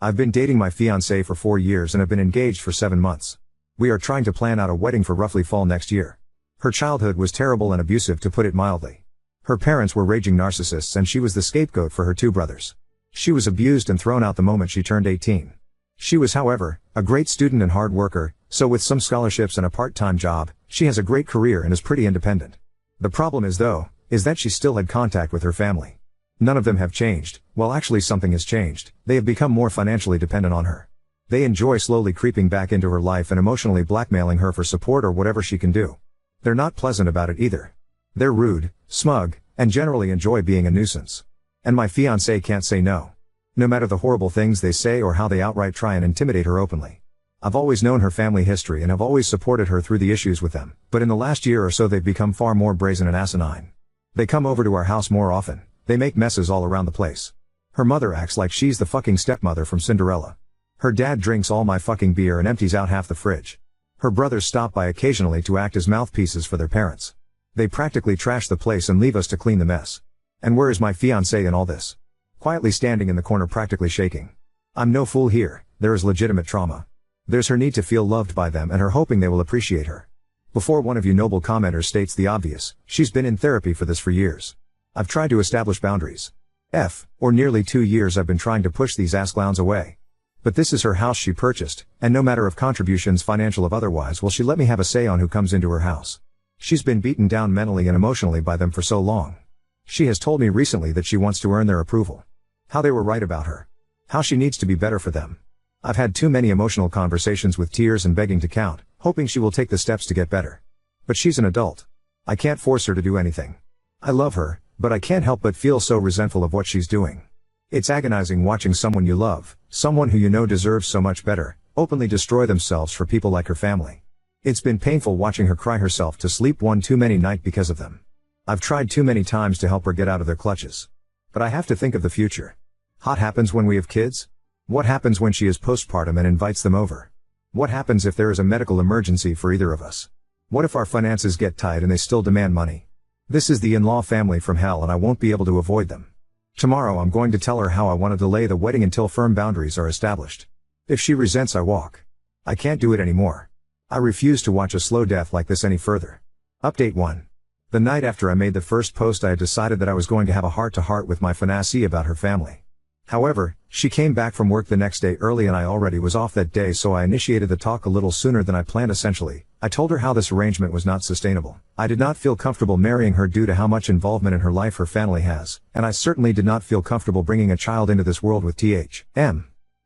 I've been dating my fiancée for 4 years and have been engaged for 7 months. We are trying to plan out a wedding for roughly fall next year. Her childhood was terrible and abusive, to put it mildly. Her parents were raging narcissists and she was the scapegoat for her 2 brothers. She was abused and thrown out the moment she turned 18. She was, however, a great student and hard worker, so with some scholarships and a part-time job, she has a great career and is pretty independent. The problem is that she still had contact with her family. None of them have changed. Well, actually something has changed. They have become more financially dependent on her. They enjoy slowly creeping back into her life and emotionally blackmailing her for support or whatever she can do. They're not pleasant about it either. They're rude, smug, and generally enjoy being a nuisance. And my fiancée can't say no. No matter the horrible things they say or how they outright try and intimidate her openly. I've always known her family history and have always supported her through the issues with them, but in the last year or so they've become far more brazen and asinine. They come over to our house more often. They make messes all around the place. Her mother acts like she's the fucking stepmother from Cinderella. Her dad drinks all my fucking beer and empties out half the fridge. Her brothers stop by occasionally to act as mouthpieces for their parents. They practically trash the place and leave us to clean the mess. And where is my fiancé in all this? Quietly standing in the corner, practically shaking. I'm no fool here. There is legitimate trauma. There's her need to feel loved by them and her hoping they will appreciate her. Before one of you noble commenters states the obvious, she's been in therapy for this for years. I've tried to establish boundaries. For nearly 2 years I've been trying to push these ass clowns away. But this is her house she purchased, and no matter of contributions, financial or otherwise, will she let me have a say on who comes into her house. She's been beaten down mentally and emotionally by them for so long. She has told me recently that she wants to earn their approval. How they were right about her. How she needs to be better for them. I've had too many emotional conversations with tears and begging to count, hoping she will take the steps to get better. But she's an adult. I can't force her to do anything. I love her, but I can't help but feel so resentful of what she's doing. It's agonizing watching someone you love, someone who you know deserves so much better, openly destroy themselves for people like her family. It's been painful watching her cry herself to sleep one too many night because of them. I've tried too many times to help her get out of their clutches. But I have to think of the future. What happens when we have kids? What happens when she is postpartum and invites them over? What happens if there is a medical emergency for either of us? What if our finances get tight and they still demand money? This is the in-law family from hell and I won't be able to avoid them. Tomorrow I'm going to tell her how I want to delay the wedding until firm boundaries are established. If she resents, I walk. I can't do it anymore. I refuse to watch a slow death like this any further. Update 1. The night after I made the first post I had decided that I was going to have a heart-to-heart with my fiancée about her family. However, she came back from work the next day early and I already was off that day, so I initiated the talk a little sooner than I planned. Essentially, I told her how this arrangement was not sustainable. I did not feel comfortable marrying her due to how much involvement in her life her family has, and I certainly did not feel comfortable bringing a child into this world with THM.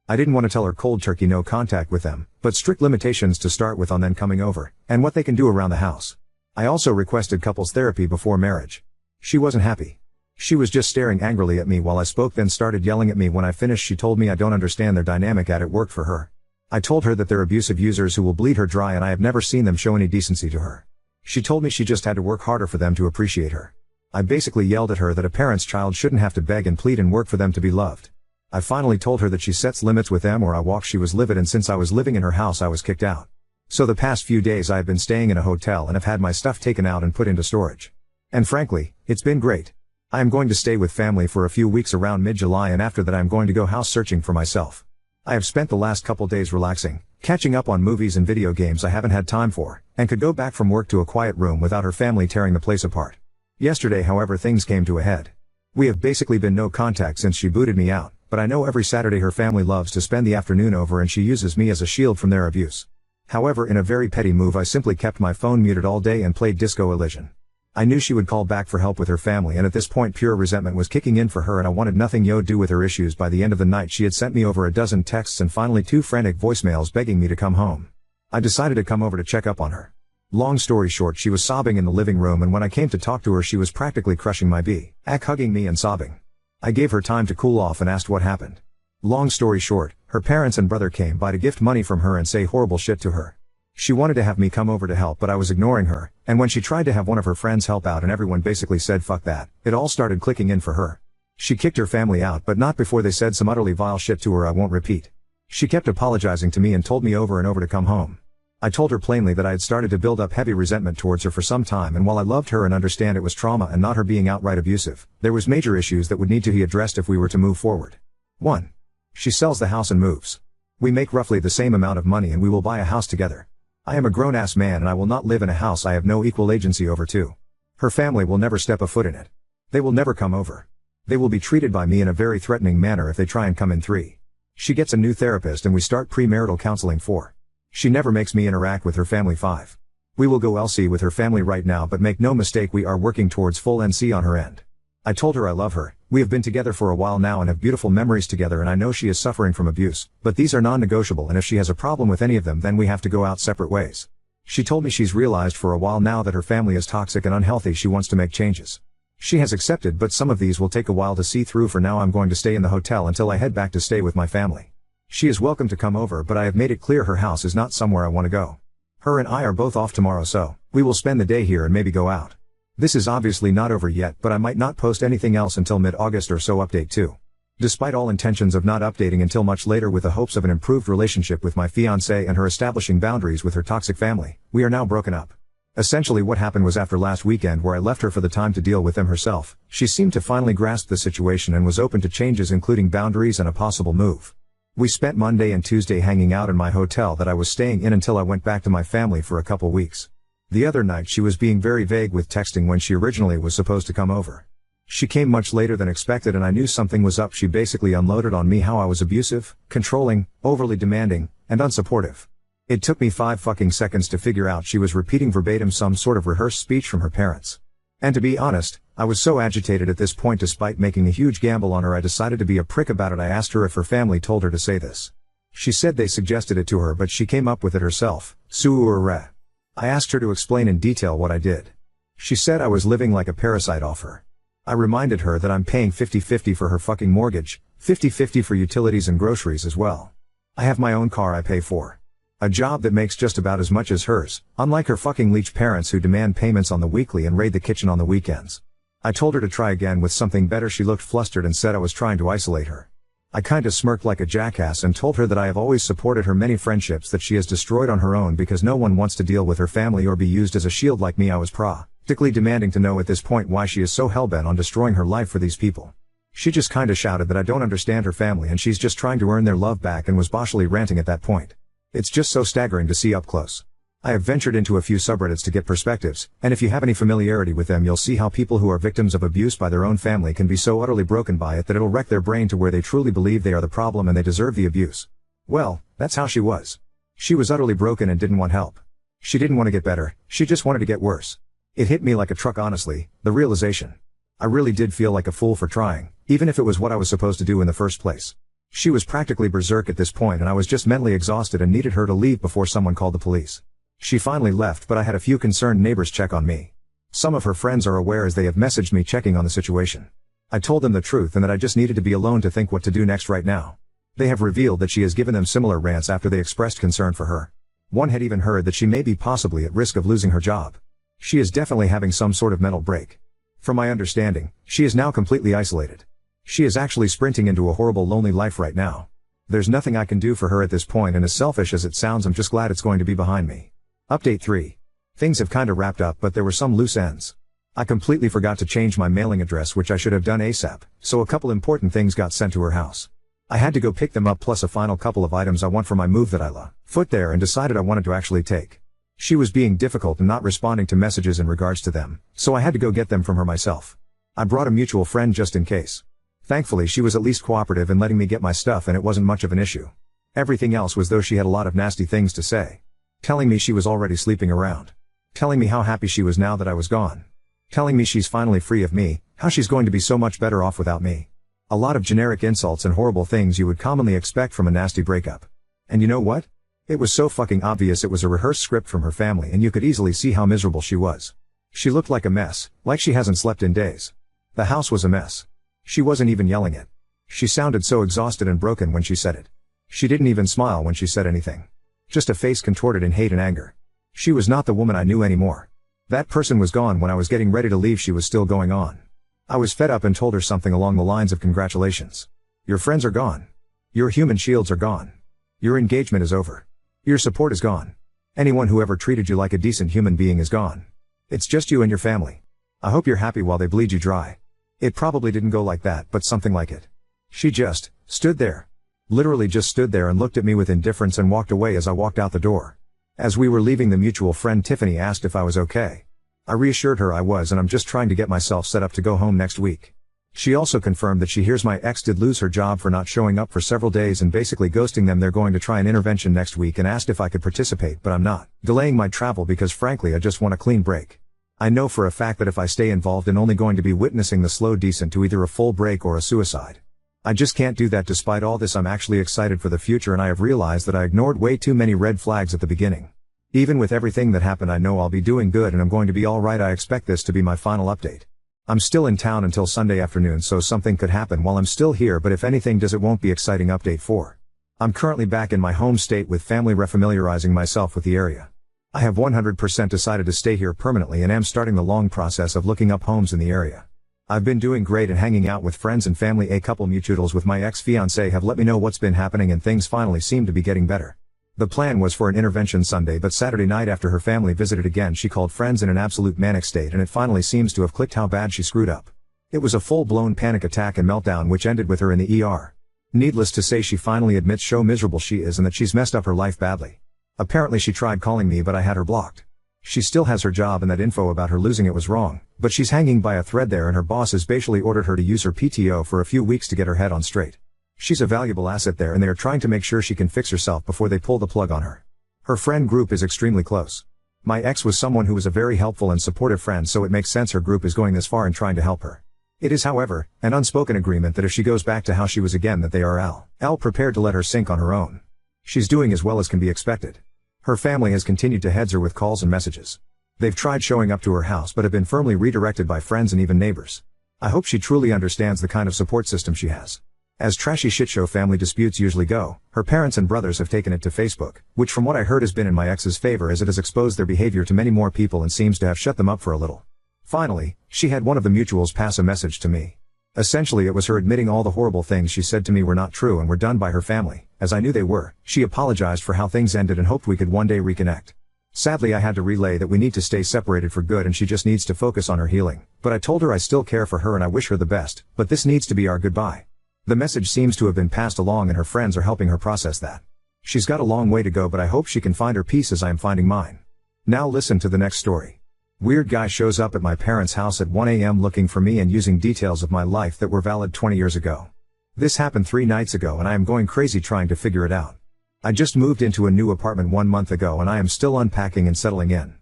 I didn't want to tell her cold turkey no contact with them, but strict limitations to start with on them coming over, and what they can do around the house. I also requested couples therapy before marriage. She wasn't happy. She was just staring angrily at me while I spoke, then started yelling at me when I finished. She told me I don't understand their dynamic at it worked for her. I told her that they're abusive users who will bleed her dry and I have never seen them show any decency to her. She told me she just had to work harder for them to appreciate her. I basically yelled at her that a parent's child shouldn't have to beg and plead and work for them to be loved. I finally told her that she sets limits with them or I walk. She was livid, and since I was living in her house I was kicked out. So the past few days I have been staying in a hotel and have had my stuff taken out and put into storage. And frankly, it's been great. I am going to stay with family for a few weeks around mid-July, and after that I am going to go house searching for myself. I have spent the last couple days relaxing, catching up on movies and video games I haven't had time for, and could go back from work to a quiet room without her family tearing the place apart. Yesterday, however, things came to a head. We have basically been no contact since she booted me out, but I know every Saturday her family loves to spend the afternoon over and she uses me as a shield from their abuse. However, in a very petty move, I simply kept my phone muted all day and played Disco Elysium. I knew she would call back for help with her family, and at this point pure resentment was kicking in for her and I wanted nothing to do with her issues. By the end of the night she had sent me over a dozen texts and finally 2 frantic voicemails begging me to come home. I decided to come over to check up on her. Long story short, she was sobbing in the living room, and when I came to talk to her she was practically crushing my back, hugging me and sobbing. I gave her time to cool off and asked what happened. Long story short, her parents and brother came by to gift money from her and say horrible shit to her. She wanted to have me come over to help, but I was ignoring her, and when she tried to have one of her friends help out and everyone basically said fuck that, it all started clicking in for her. She kicked her family out, but not before they said some utterly vile shit to her I won't repeat. She kept apologizing to me and told me over and over to come home. I told her plainly that I had started to build up heavy resentment towards her for some time, and while I loved her and understand it was trauma and not her being outright abusive, there was major issues that would need to be addressed if we were to move forward. 1. She sells the house and moves. We make roughly the same amount of money and we will buy a house together. I am a grown-ass man and I will not live in a house I have no equal agency over too. Her family will never step a foot in it. They will never come over. They will be treated by me in a very threatening manner if they try and come in. 3. She gets a new therapist and we start premarital counseling. 4. She never makes me interact with her family. 5. We will go LC with her family right now, but make no mistake, we are working towards full NC on her end. I told her I love her. We have been together for a while now and have beautiful memories together, and I know she is suffering from abuse, but these are non-negotiable, and if she has a problem with any of them then we have to go out separate ways. She told me she's realized for a while now that her family is toxic and unhealthy. She wants to make changes. She has accepted, but some of these will take a while to see through. For now I'm going to stay in the hotel until I head back to stay with my family. She is welcome to come over, but I have made it clear her house is not somewhere I want to go. Her and I are both off tomorrow, so we will spend the day here and maybe go out. This is obviously not over yet, but I might not post anything else until mid-August or so. Update 2. Despite all intentions of not updating until much later with the hopes of an improved relationship with my fiancée and her establishing boundaries with her toxic family, we are now broken up. Essentially what happened was, after last weekend where I left her for the time to deal with them herself, she seemed to finally grasp the situation and was open to changes, including boundaries and a possible move. We spent Monday and Tuesday hanging out in my hotel that I was staying in until I went back to my family for a couple weeks. The other night she was being very vague with texting when she originally was supposed to come over. She came much later than expected and I knew something was up. She basically unloaded on me how I was abusive, controlling, overly demanding, and unsupportive. It took me 5 fucking seconds to figure out she was repeating verbatim some sort of rehearsed speech from her parents. And to be honest, I was so agitated at this point, despite making a huge gamble on her, I decided to be a prick about it. I asked her if her family told her to say this. She said they suggested it to her, but she came up with it herself. Suure. I asked her to explain in detail what I did. She said I was living like a parasite off her. I reminded her that I'm paying 50-50 for her fucking mortgage, 50-50 for utilities and groceries as well. I have my own car I pay for. A job that makes just about as much as hers, unlike her fucking leech parents who demand payments on the weekly and raid the kitchen on the weekends. I told her to try again with something better. She looked flustered and said I was trying to isolate her. I kinda smirked like a jackass and told her that I have always supported her many friendships that she has destroyed on her own because no one wants to deal with her family or be used as a shield like me. I was practically demanding to know at this point why she is so hellbent on destroying her life for these people. She just kinda shouted that I don't understand her family and she's just trying to earn their love back, and was boshly ranting at that point. It's just so staggering to see up close. I have ventured into a few subreddits to get perspectives, and if you have any familiarity with them you'll see how people who are victims of abuse by their own family can be so utterly broken by it that it'll wreck their brain to where they truly believe they are the problem and they deserve the abuse. Well, that's how she was. She was utterly broken and didn't want help. She didn't want to get better, she just wanted to get worse. It hit me like a truck, honestly, the realization. I really did feel like a fool for trying, even if it was what I was supposed to do in the first place. She was practically berserk at this point and I was just mentally exhausted and needed her to leave before someone called the police. She finally left, but I had a few concerned neighbors check on me. Some of her friends are aware as they have messaged me checking on the situation. I told them the truth and that I just needed to be alone to think what to do next right now. They have revealed that she has given them similar rants after they expressed concern for her. One had even heard that she may be possibly at risk of losing her job. She is definitely having some sort of mental break. From my understanding, she is now completely isolated. She is actually sprinting into a horrible lonely life right now. There's nothing I can do for her at this point, and as selfish as it sounds I'm just glad it's going to be behind me. Update 3. Things have kinda wrapped up, but there were some loose ends. I completely forgot to change my mailing address, which I should have done ASAP, so a couple important things got sent to her house. I had to go pick them up, plus a final couple of items I want for my move that I foot there and decided I wanted to actually take. She was being difficult and not responding to messages in regards to them, so I had to go get them from her myself. I brought a mutual friend just in case. Thankfully she was at least cooperative in letting me get my stuff and it wasn't much of an issue. Everything else was though she had a lot of nasty things to say. Telling me she was already sleeping around. Telling me how happy she was now that I was gone. Telling me she's finally free of me, how she's going to be so much better off without me. A lot of generic insults and horrible things you would commonly expect from a nasty breakup. And you know what? It was so fucking obvious it was a rehearsed script from her family, and you could easily see how miserable she was. She looked like a mess, like she hasn't slept in days. The house was a mess. She wasn't even yelling it. She sounded so exhausted and broken when she said it. She didn't even smile when she said anything. Just a face contorted in hate and anger. She was not the woman I knew anymore. That person was gone. When I was getting ready to leave she was still going on. I was fed up and told her something along the lines of, congratulations. Your friends are gone. Your human shields are gone. Your engagement is over. Your support is gone. Anyone who ever treated you like a decent human being is gone. It's just you and your family. I hope you're happy while they bleed you dry. It probably didn't go like that, but something like it. She just stood there. Literally just stood there and looked at me with indifference and walked away as I walked out the door. As we were leaving, the mutual friend Tiffany asked if I was okay. I reassured her I was, and I'm just trying to get myself set up to go home next week. She also confirmed that she hears my ex did lose her job for not showing up for several days and basically ghosting them. They're going to try an intervention next week and asked if I could participate, but I'm not delaying my travel because frankly I just want a clean break. I know for a fact that if I stay involved I'm only going to be witnessing the slow descent to either a full break or a suicide. I just can't do that. Despite all this, I'm actually excited for the future, and I have realized that I ignored way too many red flags at the beginning. Even with everything that happened, I know I'll be doing good and I'm going to be alright. I expect this to be my final update. I'm still in town until Sunday afternoon, so something could happen while I'm still here, but if anything does, it won't be exciting. Update 4. I'm currently back in my home state with family, refamiliarizing myself with the area. I have 100% decided to stay here permanently and am starting the long process of looking up homes in the area. I've been doing great and hanging out with friends and family. A couple mutuals with my ex-fiancée have let me know what's been happening, and things finally seem to be getting better. The plan was for an intervention Sunday, but Saturday night after her family visited again, she called friends in an absolute manic state, and it finally seems to have clicked how bad she screwed up. It was a full-blown panic attack and meltdown which ended with her in the ER. Needless to say, she finally admits how miserable she is and that she's messed up her life badly. Apparently she tried calling me, but I had her blocked. She still has her job, and that info about her losing it was wrong, but she's hanging by a thread there, and her boss has basically ordered her to use her PTO for a few weeks to get her head on straight. She's a valuable asset there, and they are trying to make sure she can fix herself before they pull the plug on her. Her friend group is extremely close. My ex was someone who was a very helpful and supportive friend, so it makes sense her group is going this far in trying to help her. It is, however, an unspoken agreement that if she goes back to how she was again, that they are prepared to let her sink on her own. She's doing as well as can be expected. Her family has continued to heads her with calls and messages. They've tried showing up to her house but have been firmly redirected by friends and even neighbors. I hope she truly understands the kind of support system she has. As trashy shitshow family disputes usually go, her parents and brothers have taken it to Facebook, which from what I heard has been in my ex's favor, as it has exposed their behavior to many more people and seems to have shut them up for a little. Finally, she had one of the mutuals pass a message to me. Essentially it was her admitting all the horrible things she said to me were not true and were done by her family, as I knew they were. She apologized for how things ended and hoped we could one day reconnect. Sadly, I had to relay that we need to stay separated for good and she just needs to focus on her healing, but I told her I still care for her and I wish her the best, but this needs to be our goodbye. The message seems to have been passed along and her friends are helping her process that. She's got a long way to go, but I hope she can find her peace as I am finding mine. Now listen to the next story. Weird guy shows up at my parents' house at 1 a.m. looking for me and using details of my life that were valid 20 years ago. This happened 3 nights ago and I am going crazy trying to figure it out. I just moved into a new apartment 1 month ago and I am still unpacking and settling in.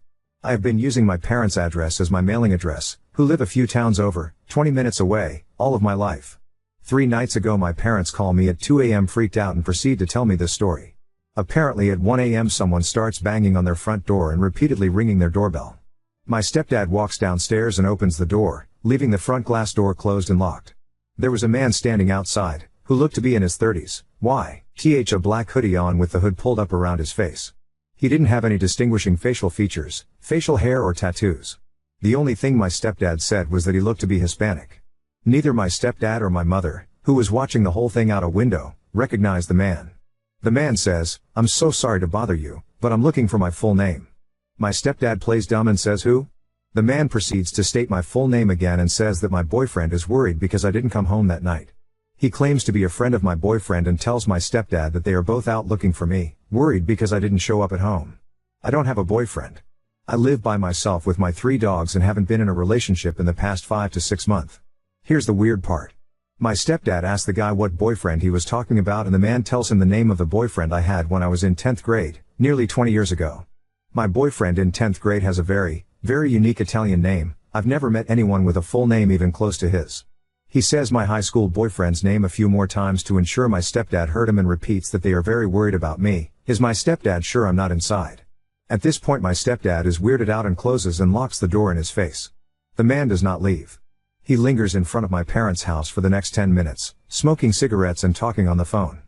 I have been using my parents' address as my mailing address, who live a few towns over, 20 minutes away, all of my life. 3 nights ago my parents call me at 2 a.m. freaked out and proceed to tell me this story. Apparently at 1 a.m. someone starts banging on their front door and repeatedly ringing their doorbell. My stepdad walks downstairs and opens the door, leaving the front glass door closed and locked. There was a man standing outside, who looked to be in his 30s, a black hoodie on with the hood pulled up around his face. He didn't have any distinguishing facial features, facial hair or tattoos. The only thing my stepdad said was that he looked to be Hispanic. Neither my stepdad or my mother, who was watching the whole thing out a window, recognized the man. The man says, "I'm so sorry to bother you, but I'm looking for my full name." My stepdad plays dumb and says, "Who?" The man proceeds to state my full name again and says that my boyfriend is worried because I didn't come home that night. He claims to be a friend of my boyfriend and tells my stepdad that they are both out looking for me, worried because I didn't show up at home. I don't have a boyfriend. I live by myself with my 3 dogs and haven't been in a relationship in the past 5 to 6 months. Here's the weird part. My stepdad asked the guy what boyfriend he was talking about and the man tells him the name of the boyfriend I had when I was in 10th grade, nearly 20 years ago. My boyfriend in 10th grade has a very, very unique Italian name. I've never met anyone with a full name even close to his. He says my high school boyfriend's name a few more times to ensure my stepdad heard him and repeats that they are very worried about me. Is my stepdad sure I'm not inside? At this point my stepdad is weirded out and closes and locks the door in his face. The man does not leave. He lingers in front of my parents' house for the next 10 minutes, smoking cigarettes and talking on the phone.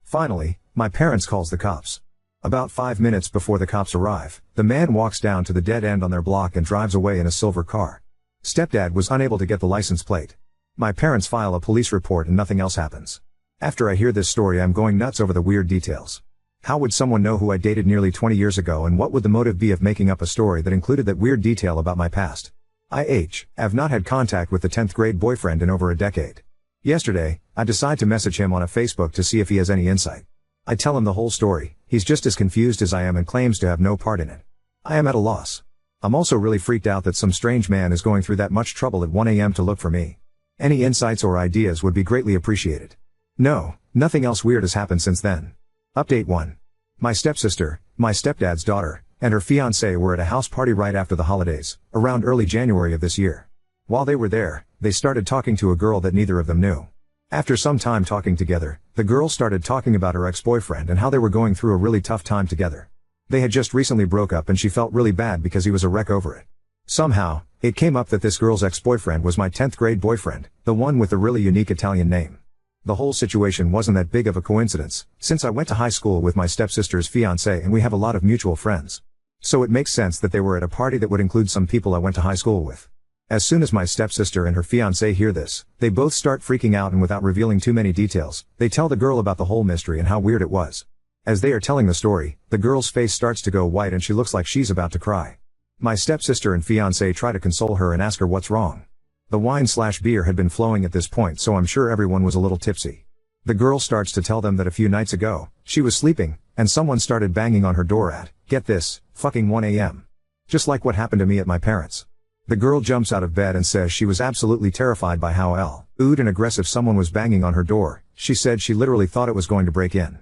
Finally, my parents calls the cops. About 5 minutes before the cops arrive, the man walks down to the dead end on their block and drives away in a silver car. Stepdad was unable to get the license plate. My parents file a police report and nothing else happens. After I hear this story I'm going nuts over the weird details. How would someone know who I dated nearly 20 years ago, and what would the motive be of making up a story that included that weird detail about my past? I have not had contact with the 10th grade boyfriend in over a decade. Yesterday, I decide to message him on a Facebook to see if he has any insight. I tell him the whole story. He's just as confused as I am and claims to have no part in it. I am at a loss. I'm also really freaked out that some strange man is going through that much trouble at 1 a.m. to look for me. Any insights or ideas would be greatly appreciated. No, nothing else weird has happened since then. Update 1. My stepsister, my stepdad's daughter, and her fiancé were at a house party right after the holidays, around early January of this year. While they were there, they started talking to a girl that neither of them knew. After some time talking together, the girl started talking about her ex-boyfriend and how they were going through a really tough time together. They had just recently broke up and she felt really bad because he was a wreck over it. Somehow, it came up that this girl's ex-boyfriend was my 10th grade boyfriend, the one with the really unique Italian name. The whole situation wasn't that big of a coincidence, since I went to high school with my stepsister's fiancé and we have a lot of mutual friends. So it makes sense that they were at a party that would include some people I went to high school with. As soon as my stepsister and her fiancé hear this, they both start freaking out and without revealing too many details, they tell the girl about the whole mystery and how weird it was. As they are telling the story, the girl's face starts to go white and she looks like she's about to cry. My stepsister and fiancé try to console her and ask her what's wrong. The wine/beer had been flowing at this point, so I'm sure everyone was a little tipsy. The girl starts to tell them that a few nights ago, she was sleeping, and someone started banging on her door at, get this, fucking 1 a.m. Just like what happened to me at my parents'. The girl jumps out of bed and says she was absolutely terrified by how loud and aggressive someone was banging on her door. She said she literally thought it was going to break in.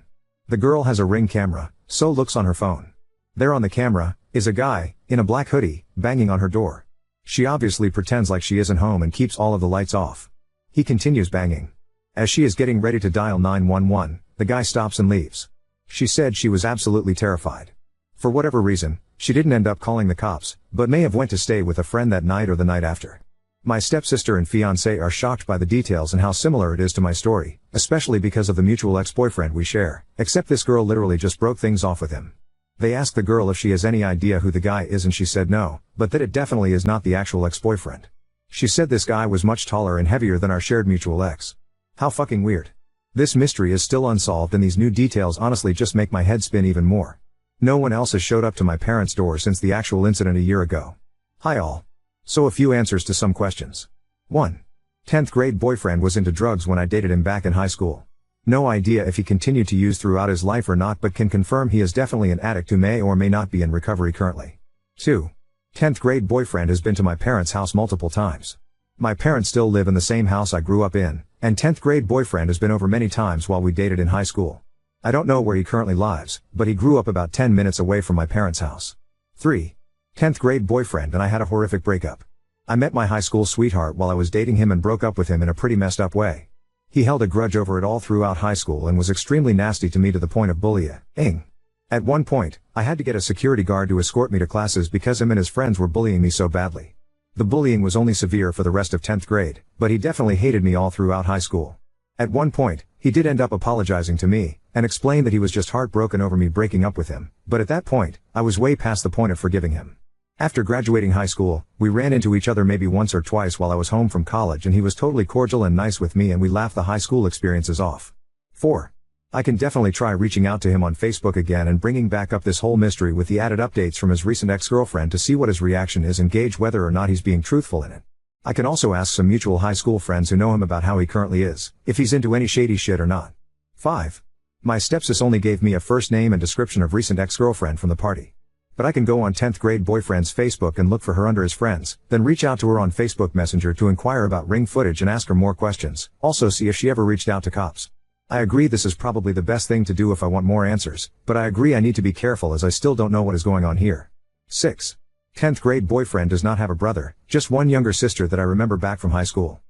The girl has a Ring camera, so looks on her phone. There on the camera, is a guy, in a black hoodie, banging on her door. She obviously pretends like she isn't home and keeps all of the lights off. He continues banging. As she is getting ready to dial 911, the guy stops and leaves. She said she was absolutely terrified. For whatever reason, she didn't end up calling the cops, but may have went to stay with a friend that night or the night after. My stepsister and fiancé are shocked by the details and how similar it is to my story, especially because of the mutual ex-boyfriend we share, except this girl literally just broke things off with him. They ask the girl if she has any idea who the guy is and she said no, but that it definitely is not the actual ex-boyfriend. She said this guy was much taller and heavier than our shared mutual ex. How fucking weird. This mystery is still unsolved and these new details honestly just make my head spin even more. No one else has showed up to my parents' door since the actual incident a year ago. Hi all. So a few answers to some questions. 1. 10th grade boyfriend was into drugs when I dated him back in high school. No idea if he continued to use throughout his life or not, but can confirm he is definitely an addict who may or may not be in recovery currently. 2. 10th grade boyfriend has been to my parents' house multiple times. My parents still live in the same house I grew up in, and 10th grade boyfriend has been over many times while we dated in high school. I don't know where he currently lives, but he grew up about 10 minutes away from my parents' house. 3. 10th grade boyfriend and I had a horrific breakup. I met my high school sweetheart while I was dating him and broke up with him in a pretty messed up way. He held a grudge over it all throughout high school and was extremely nasty to me to the point of bullying. At one point, I had to get a security guard to escort me to classes because him and his friends were bullying me so badly. The bullying was only severe for the rest of 10th grade, but he definitely hated me all throughout high school. At one point, he did end up apologizing to me, and explained that he was just heartbroken over me breaking up with him, but at that point, I was way past the point of forgiving him. After graduating high school, we ran into each other maybe once or twice while I was home from college and he was totally cordial and nice with me and we laughed the high school experiences off. 4. I can definitely try reaching out to him on Facebook again and bringing back up this whole mystery with the added updates from his recent ex-girlfriend to see what his reaction is and gauge whether or not he's being truthful in it. I can also ask some mutual high school friends who know him about how he currently is, if he's into any shady shit or not. 5. My stepsis only gave me a first name and description of recent ex-girlfriend from the party. But I can go on 10th grade boyfriend's Facebook and look for her under his friends, then reach out to her on Facebook Messenger to inquire about ring footage and ask her more questions, also see if she ever reached out to cops. I agree this is probably the best thing to do if I want more answers, but I agree I need to be careful as I still don't know what is going on here. 6. 10th grade boyfriend does not have a brother, just one younger sister that I remember back from high school.